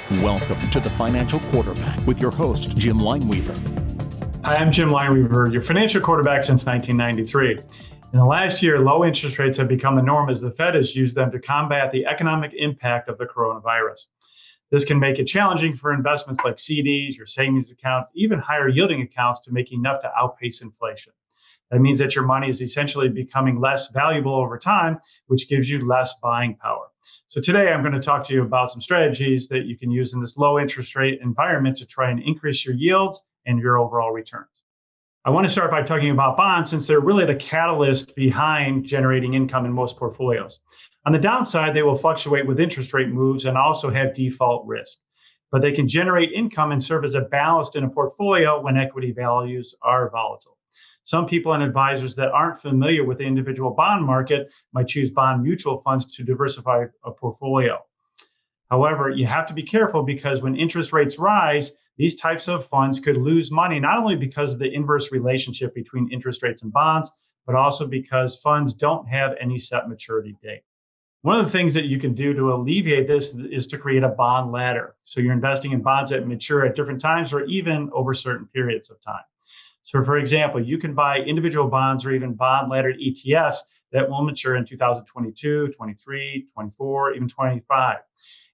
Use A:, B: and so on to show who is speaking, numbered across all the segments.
A: Welcome to the Financial Quarterback with your host, Jim Lineweaver.
B: Hi, I'm Jim Lineweaver, your financial quarterback since 1993. In the last year, low interest rates have become the norm as the Fed has used them to combat the economic impact of the coronavirus. This can make it challenging for investments like CDs, your savings accounts, even higher yielding accounts to make enough to outpace inflation. That means that your money is essentially becoming less valuable over time, which gives you less buying power. So today I'm going to talk to you about some strategies that you can use in this low interest rate environment to try and increase your yields and your overall returns. I want to start by talking about bonds since they're really the catalyst behind generating income in most portfolios. On the downside, they will fluctuate with interest rate moves and also have default risk. But they can generate income and serve as a ballast in a portfolio when equity values are volatile. Some people and advisors that aren't familiar with the individual bond market might choose bond mutual funds to diversify a portfolio. However, you have to be careful because when interest rates rise, these types of funds could lose money, not only because of the inverse relationship between interest rates and bonds, but also because funds don't have any set maturity date. One of the things that you can do to alleviate this is to create a bond ladder. So you're investing in bonds that mature at different times or even over certain periods of time. So for example, you can buy individual bonds or even bond laddered ETFs that will mature in 2022, 23, 24, even 25.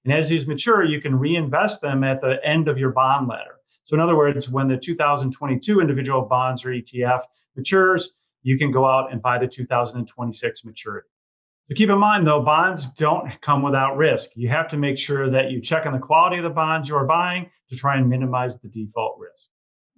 B: And as these mature, you can reinvest them at the end of your bond ladder. So in other words, when the 2022 individual bonds or ETF matures, you can go out and buy the 2026 maturity. So keep in mind, though, bonds don't come without risk. You have to make sure that you check on the quality of the bonds you are buying to try and minimize the default risk.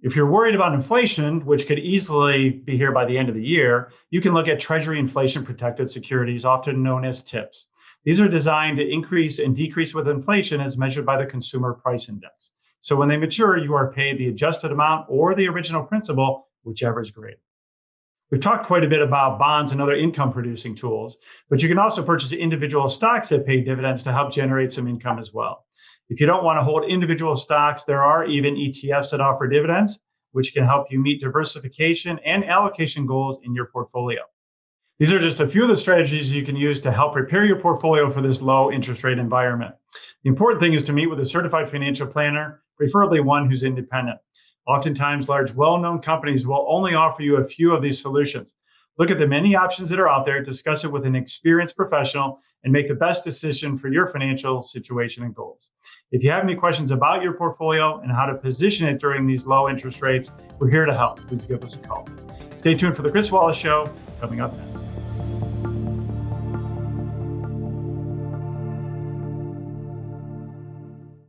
B: If you're worried about inflation, which could easily be here by the end of the year, you can look at Treasury inflation protected securities, often known as TIPS. These are designed to increase and decrease with inflation as measured by the Consumer Price Index. So when they mature, you are paid the adjusted amount or the original principal, whichever is greater. We've talked quite a bit about bonds and other income producing tools, but you can also purchase individual stocks that pay dividends to help generate some income as well. If you don't want to hold individual stocks, there are even ETFs that offer dividends, which can help you meet diversification and allocation goals in your portfolio. These are just a few of the strategies you can use to help prepare your portfolio for this low interest rate environment. The important thing is to meet with a certified financial planner, preferably one who's independent. Oftentimes, large, well-known companies will only offer you a few of these solutions. Look at the many options that are out there, discuss it with an experienced professional, and make the best decision for your financial situation and goals. If you have any questions about your portfolio and how to position it during these low interest rates, we're here to help. Please give us a call. Stay tuned for the Chris Wallace Show coming up next.